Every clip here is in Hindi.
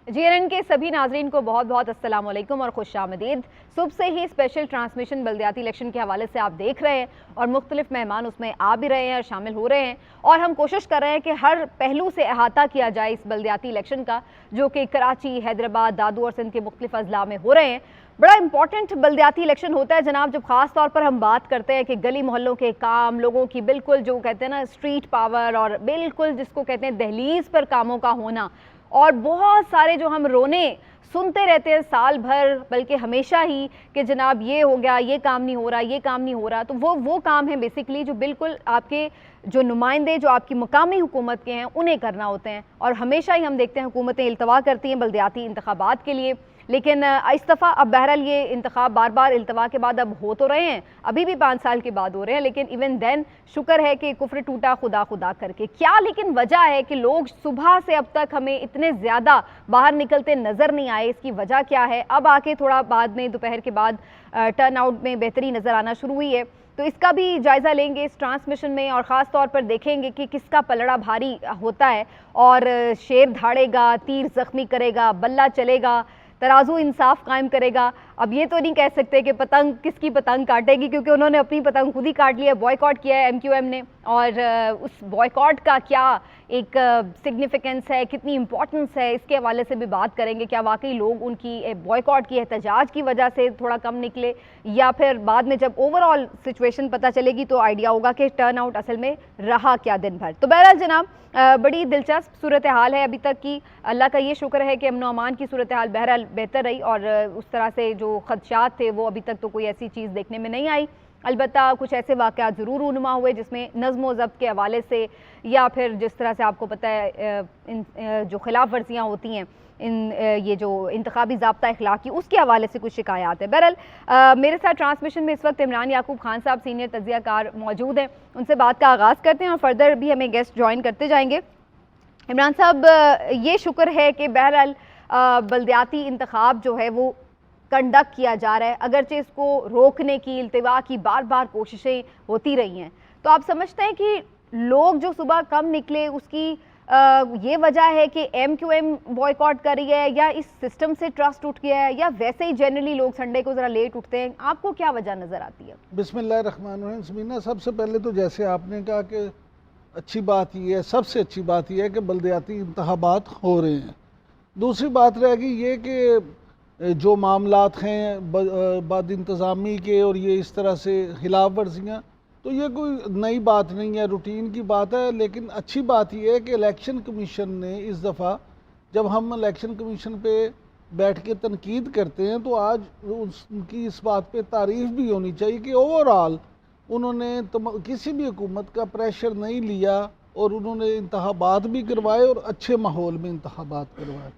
जीएनएन के सभी नाजरीन को बहुत बहुत अस्सलाम वालेकुम और खुशामदीद। सुबह से ही स्पेशल ट्रांसमिशन बल्दियाती इलेक्शन के हवाले से आप देख रहे हैं और मुख्तलिफ मेहमान उसमें आ भी रहे हैं और शामिल हो रहे हैं, और हम कोशिश कर रहे हैं कि हर पहलू से अहाता किया जाए इस बल्दियाती इलेक्शन का, जो कि कराची, हैदराबाद, दादू और सिंध के मुख्तलिफ अजला में हो रहे हैं। बड़ा इंपॉर्टेंट बल्दियाती इलेक्शन होता है जनाब, जब ख़ास तौर पर हम बात करते हैं कि गली मोहल्लों के काम, लोगों की बिल्कुल जो कहते हैं ना स्ट्रीट पावर, और बिल्कुल जिसको कहते हैं दहलीज पर कामों का होना, और बहुत सारे जो हम रोने सुनते रहते हैं साल भर, बल्कि हमेशा ही, कि जनाब ये हो गया, ये काम नहीं हो रहा, ये काम नहीं हो रहा। तो वो काम है बेसिकली जो बिल्कुल आपके जो नुमाइंदे जो आपकी मकामी हुकूमत के हैं उन्हें करना होते हैं। और हमेशा ही हम देखते हैं हुकूमतें इल्तवा करती हैं बल्दियाती इंतखाबात के लिए, लेकिन इस दफ़ा अब बहरहाल ये इंतखाब बार बार इल्तवा के बाद अब हो तो रहे हैं, अभी भी 5 साल के बाद हो रहे हैं, लेकिन इवन देन शुक्र है कि कुफ्र टूटा खुदा खुदा करके। क्या लेकिन वजह है कि लोग सुबह से अब तक हमें इतने ज़्यादा बाहर निकलते नज़र नहीं आए, इसकी वजह क्या है? अब आके थोड़ा बाद में दोपहर के बाद टर्न आउट में बेहतरी नज़र आना शुरू हुई है, तो इसका भी जायज़ा लेंगे इस ट्रांसमिशन में, और ख़ास तौर पर देखेंगे कि किसका पलड़ा भारी होता है, और शेर धाड़ेगा, तीर ज़ख्मी करेगा, बल्ला चलेगा, तराजू इंसाफ कायम करेगा। अब ये तो नहीं कह सकते कि पतंग किसकी पतंग काटेगी, क्योंकि उन्होंने अपनी पतंग खुद ही काट लिया, बॉयकॉट किया है एमक्यूएम ने, और उस बॉयकॉट का क्या एक सिग्निफिकेंस है, कितनी इंपॉर्टेंस है, इसके हवाले से भी बात करेंगे। क्या वाकई लोग उनकी बॉयकॉट की एहतजाज की वजह से थोड़ा कम निकले, या फिर बाद में जब ओवरऑल सिचुएशन पता चलेगी तो आइडिया होगा कि टर्न आउट असल में रहा क्या दिन भर। तो बहरहाल जनाब बड़ी दिलचस्प सूरत हाल है अभी तक की। अल्लाह का ये शुक्र है कि अमन अमान की सूरत हाल बहरहाल बेहतर रही, और उस तरह से जो खदशात थे वो अभी तक तो कोई ऐसी चीज़ देखने में नहीं आई। अलबत्ता कुछ ऐसे वाक़यात ज़रूर रूनुमा हुए जिसमें नज़्म व ज़ब्त के हवाले से, या फिर जिस तरह से आपको पता है इन जो खिलाफ वर्जियाँ होती हैं, इन ये जो इंतखाबी ज़ाब्ता इखलाकी, उसके हवाले से कुछ शिकायत है। बहरहाल मेरे साथ ट्रांसमिशन में इस वक्त इमरान याकूब खान साहब सीनियर तज्ज़ियाकार मौजूद हैं, उनसे बात का आगाज़ करते हैं और फर्दर भी हमें गेस्ट ज्वाइन करते जाएंगे। इमरान साहब, ये शुक्र है कि बहरहाल बल्दियाती इंतखाब जो है वो कंडक्ट किया जा रहा है, अगरचे इसको रोकने की, इल्तिवा की बार बार कोशिशें होती रही हैं, तो आप समझते हैं कि लोग जो सुबह कम निकले उसकी ये वजह है कि एमक्यूएम बॉयकॉट कर रही है, या इस सिस्टम से ट्रस्ट उठ गया है, या वैसे ही जनरली लोग संडे को ज़रा लेट उठते हैं? आपको क्या वजह नज़र आती है? बिस्मिल्लाहिर्रहमानिर्रहीम। समीना, सबसे पहले तो जैसे आपने कहा कि अच्छी बात यह है, सबसे अच्छी बात यह है कि बल्दियाती इंतखाबात हो रहे हैं। दूसरी बात रहेगी ये कि जो मामलात हैं बद इंतज़ामी के और ये इस तरह से खिलाफ वर्जियाँ, तो ये कोई नई बात नहीं है, रूटीन की बात है। लेकिन अच्छी बात यह है कि इलेक्शन कमीशन ने इस दफ़ा, जब हम इलेक्शन कमीशन पे बैठ के तनकीद करते हैं तो आज उनकी इस बात पे तारीफ़ भी होनी चाहिए कि ओवरऑल उन्होंने किसी भी हुकूमत का प्रेशर नहीं लिया, और उन्होंने इंतखाबात भी करवाए और अच्छे माहौल में इंतखाबात करवाए।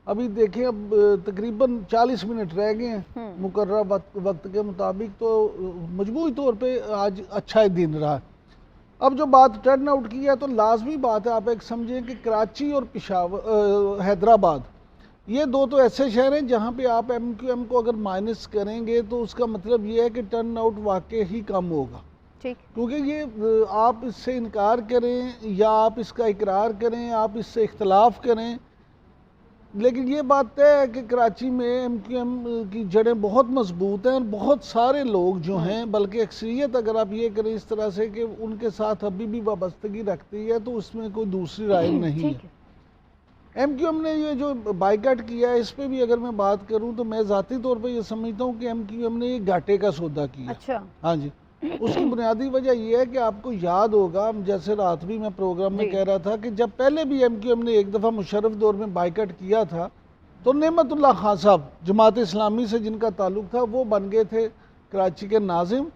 अभी देखें, अब तकरीबन 40 मिनट रह गए हैं मुकर्रर वक्त के मुताबिक, तो मजमूई तौर पे आज अच्छा ही दिन रहा। अब जो बात टर्न आउट की है, तो लाजमी बात है आप एक समझें कि कराची और पेशावर, हैदराबाद, ये दो तो ऐसे शहर हैं जहाँ पे आप एमक्यूएम को अगर माइनस करेंगे तो उसका मतलब ये है कि टर्न आउट वाकई ही कम होगा। ठीक, क्योंकि ये आप इससे इनकार करें या आप इसका इकरार करें, आप इससे इख्तलाफ करें, लेकिन ये बात तय है कि कराची में एमक्यूएम की जड़ें बहुत मजबूत हैं, और बहुत सारे लोग जो हैं, बल्कि अक्सरियत अगर आप ये करें इस तरह से कि उनके साथ अभी भी वाबस्तगी रखती है, तो उसमें कोई दूसरी राय नहीं है। एमक्यूएम ने ये जो बाइकआउट किया है, इस पर भी अगर मैं बात करूं तो मैं ज़ाती तौर पर ये समझता हूं कि एमक्यूएम ने ये घाटे का सौदा किया। अच्छा। हाँ जी। उसकी बुनियादी वजह यह है कि आपको याद होगा, जैसे रात भी मैं प्रोग्राम में कह रहा था कि जब पहले भी एमक्यूएम ने एक दफ़ा मुशर्रफ दौर में बाइकआउट किया था, तो नेमतुल्लाह खान साहब जमात इस्लामी से जिनका ताल्लुक था, वो बन गए थे कराची के नाजिम,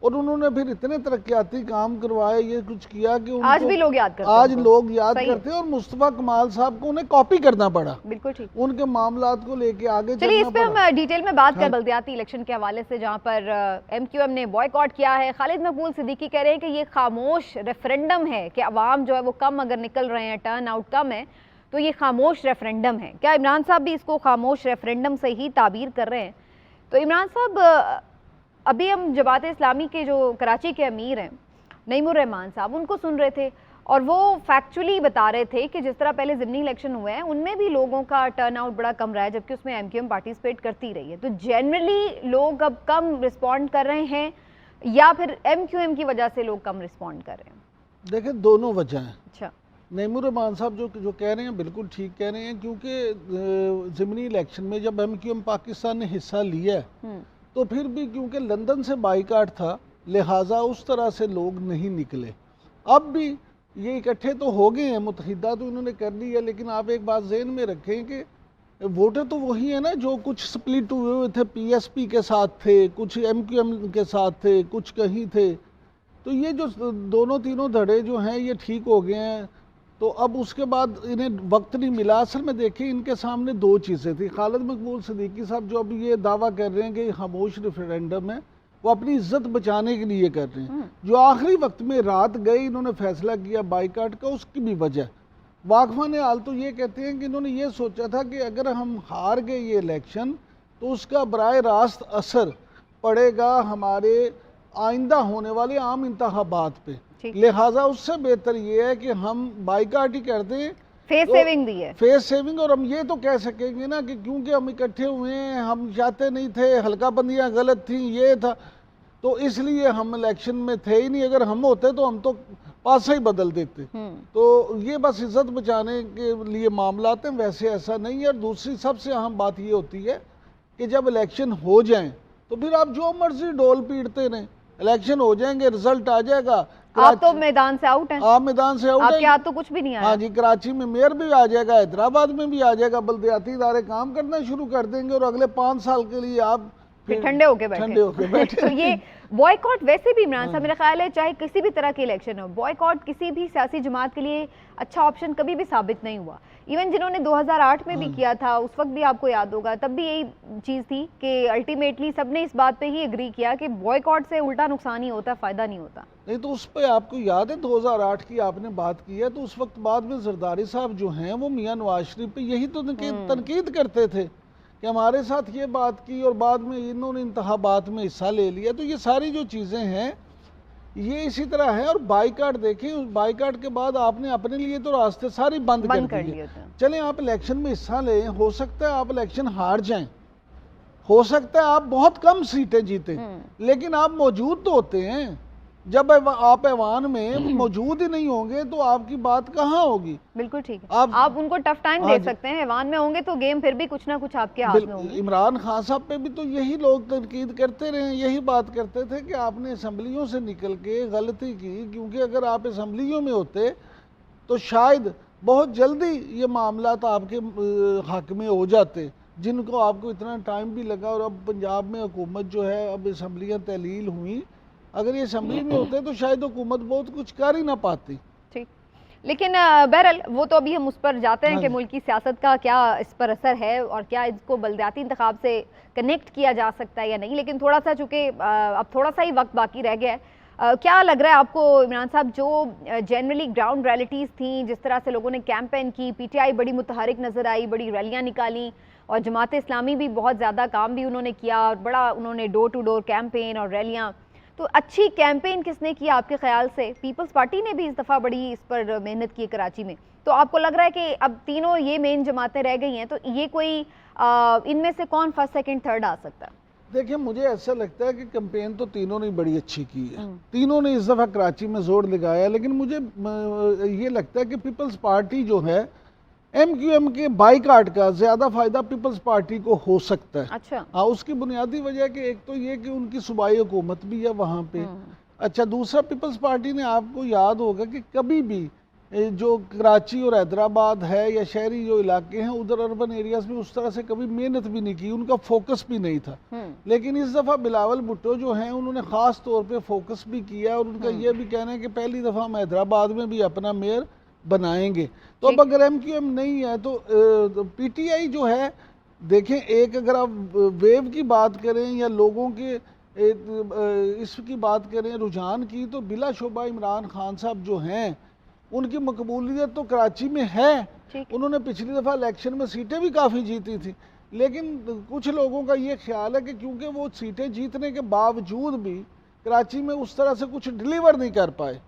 और उन्होंने फिर इतने तरक्याती काम करवाए, ये कुछ किया कि आज भी लोग याद करते हैं, आज लोग याद करते हैं, और मुस्तफ़ा कमाल साहब को उन्हें कॉपी करना पड़ा। बिल्कुल ठीक, उनके मामलात को लेके आगे चलिए इस पे हम डिटेल में बात करें बल्दियाती इलेक्शन के हवाले से, जहां पर एमक्यूएम ने बॉयकॉट किया है। खालिद मकबूल सिद्दीकी कह रहे हैं कि ये खामोश रेफरेंडम है, कि अवाम जो है वो कम अगर निकल रहे हैं, टर्न आउट कम है, तो ये खामोश रेफरेंडम है। क्या इमरान साहब भी इसको खामोश रेफरेंडम से ही ताबीर कर रहे हैं? तो इमरान साहब, अभी हम जमात इस्लामी के जो कराची के अमीर हैं नईमुर रहमान साहब, उनको सुन रहे थे, और वो फैक्चुअली बता रहे थे कि जिस तरह पहले ज़िमनी इलेक्शन हुए हैं उनमें भी लोगों का टर्नआउट बड़ा कम रहा है, जबकि उसमें एमक्यूएम पार्टिसिपेट करती रही है। तो जनरली लोग अब कम रिस्पॉन्ड कर रहे हैं या फिर एमक्यूएम की वजह से लोग कम रिस्पॉन्ड कर रहे हैं? देखिए, दोनों वजह हैं। अच्छा। नईमुर रहमान साहब जो कह रहे हैं बिल्कुल ठीक कह रहे हैं, क्योंकि ज़िमनी इलेक्शन में जब एमक्यूएम पाकिस्तान ने हिस्सा लिया तो फिर भी क्योंकि लंदन से बाइकाट था, लिहाजा उस तरह से लोग नहीं निकले। अब भी ये इकट्ठे तो हो गए हैं, मुत्तहिदा तो इन्होंने कर ली है, लेकिन आप एक बात ज़हन में रखें कि वोटर तो वही है ना जो कुछ स्प्लिट हुए थे, पीएसपी के साथ थे, कुछ एमक्यूएम के साथ थे, कुछ कहीं थे। तो ये जो दोनों तीनों धड़े जो हैं ये ठीक हो गए हैं। तो अब उसके बाद इन्हें वक्त नहीं मिला। असल में देखिए, इनके सामने दो चीज़ें थी। खालिद मकबूल सिद्दीकी साहब जो अभी ये दावा कर रहे हैं कि खामोश रेफरेंडम है, वो अपनी इज्जत बचाने के लिए कर रहे हैं। जो आखिरी वक्त में रात गई इन्होंने फैसला किया बाइकाट का, उसकी भी वजह वाकफान हाल तो ये कहते हैं कि इन्होंने ये सोचा था कि अगर हम हार गए ये इलेक्शन तो उसका बराह रास्त असर पड़ेगा हमारे आइंदा होने वाले आम इंतखाबात पे, लिहाजा उससे बेहतर ये है कि हम बाइकाट ही कर दें। फेस सेविंग दी है, फेस सेविंग। और हम ये तो कह सकेंगे ना कि क्योंकि हम इकट्ठे हुए हैं, हम चाहते नहीं थे, हल्का बंदियाँ गलत थी, ये था, तो इसलिए हम इलेक्शन में थे ही नहीं। अगर हम होते तो हम तो पासा ही बदल देते। तो ये बस इज्जत बचाने के लिए मामला हैं, वैसे ऐसा नहीं है। और दूसरी सबसे अहम बात ये होती है कि जब इलेक्शन हो जाएं तो फिर आप जो मर्जी डोल पीटते रहें, इलेक्शन हो जाएंगे, रिजल्ट आ जाएगा। आप तो मैदान से आउट हैं। आप मैदान से आउट हैं, आपके हाथ तो कुछ भी नहीं आया। हाँ जी, कराची में मेयर भी आ जाएगा, हैदराबाद में भी आ जाएगा, बल्दियाती इदारे काम करना शुरू कर देंगे और अगले 5 साल के लिए आप फिर ठंडे होके बैठे। तो ये बॉयकॉट वैसे भी इमरान साहब मेरा ख्याल है चाहे किसी भी तरह के इलेक्शन हो, बॉयकॉट किसी भी सियासी जमात के लिए अच्छा ऑप्शन कभी भी साबित नहीं हुआ। इवन जिन्होंने 2008 में भी किया था, उस वक्त भी आपको याद होगा, तब भी यही चीज़ थी कि अल्टीमेटली सबने इस बात पे ही एग्री किया कि बॉयकॉट से उल्टा नुकसान ही होता, फ़ायदा नहीं होता। नहीं तो उस पर आपको याद है 2008 की आपने बात की है, तो उस वक्त बाद में जरदारी साहब जो हैं वो मियां नवाज शरीफ पे यही तो तनकीद करते थे कि हमारे साथ ये बात की और बाद में इन्होंने इंतखाबात में हिस्सा ले लिया। तो ये सारी जो चीज़ें हैं ये इसी तरह है। और बाइकाट देखें, उस बाइकाट के बाद आपने अपने लिए तो रास्ते सारी बंद कर दिए। चलें, आप इलेक्शन में हिस्सा लें, हो सकता है आप इलेक्शन हार जाएं, हो सकता है आप बहुत कम सीटें जीतें, लेकिन आप मौजूद तो होते हैं। जब आप ऐवान में मौजूद ही नहीं होंगे तो आपकी बात कहाँ होगी। बिल्कुल ठीक है, आप उनको टफ टाइम दे सकते हैं, ऐवान में होंगे तो गेम फिर भी कुछ ना कुछ आपके हाथ में होगी। इमरान खान साहब पे भी तो यही लोग तनकीद करते रहे, यही बात करते थे कि आपने असम्बलियों से निकल के गलती की, क्योंकि अगर आप असम्बलियों में होते तो शायद बहुत जल्दी ये मामला तो आपके हक में हो जाते, जिनको आपको इतना टाइम भी लगा। और अब पंजाब में हुकूमत जो है, अब असम्बलियाँ तहलील हुई, अगर ये असम्बली में होते तो शायद हुकूमत बहुत कुछ कर ही ना पाती। ठीक, लेकिन बहरहाल वो तो अभी हम उस पर जाते हैं कि मुल्क की सियासत का क्या इस पर असर है और क्या इसको बल्दियाती इंतखाब से कनेक्ट किया जा सकता है या नहीं। लेकिन थोड़ा सा चूँकि अब थोड़ा सा ही वक्त बाकी रह गया है, क्या लग रहा है आपको इमरान साहब, जो जनरली ग्राउंड रैलिटीज़ थी, जिस तरह से लोगों ने कैंपेन की, पीटीआई बड़ी मुतहरिक नज़र आई, बड़ी रैलियाँ निकाली, और जमात इस्लामी भी बहुत ज़्यादा काम भी उन्होंने किया और बड़ा उन्होंने डोर टू डोर कैंपेन और रैलियाँ, तो अच्छी कैंपेन किसने की आपके ख्याल से? पीपल्स पार्टी ने भी इस दफ़ा बड़ी इस पर मेहनत की कराची में। तो आपको लग रहा है कि अब तीनों ये मेन जमातें रह गई हैं, तो ये कोई इनमें से कौन फर्स्ट सेकंड थर्ड आ सकता है? देखिए, मुझे ऐसा लगता है कि कैंपेन तो तीनों ने बड़ी अच्छी की है, तीनों ने इस दफ़ा कराची में जोर लगाया। लेकिन मुझे ये लगता है कि पीपल्स पार्टी जो है, एमक्यूएम के बाइकाट का ज़्यादा फ़ायदा पीपल्स पार्टी को हो सकता है। अच्छा। हाँ, उसकी बुनियादी वजह कि एक तो ये कि उनकी सूबाई हुकूमत भी है वहाँ पे। अच्छा, दूसरा पीपल्स पार्टी ने, आपको याद होगा कि कभी भी जो कराची और हैदराबाद है या शहरी जो इलाके हैं उधर अर्बन एरियाज में उस तरह से कभी मेहनत भी नहीं की, उनका फोकस भी नहीं था। लेकिन इस दफ़ा बिलावल भुट्टो जो हैं उन्होंने ख़ास तौर पे फोकस भी किया और उनका ये भी कहना है कि पहली दफ़ा हम हैदराबाद में भी अपना मेयर बनाएंगे। तो अब अगर एमक्यूएम नहीं है तो पीटीआई जो है, देखें, एक अगर आप वेव की बात करें या लोगों के इसकी बात करें, रुझान की, तो बिलाशुबा इमरान खान साहब जो हैं उनकी मकबूलियत तो कराची में है। उन्होंने पिछली दफ़ा इलेक्शन में सीटें भी काफ़ी जीती थी, लेकिन कुछ लोगों का ये ख्याल है कि क्योंकि वो सीटें जीतने के बावजूद भी कराची में उस तरह से कुछ डिलीवर नहीं कर पाए,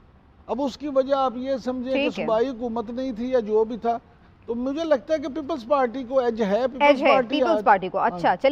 अब उसकी वजह आप ये समझे कि ठीक है। सूबाई हुकूमत नहीं थी या जो भी था, तो मुझे लगता है कि पीपल्स पार्टी को एज है, एज है पीपल्स पार्टी को। अच्छा चलिए।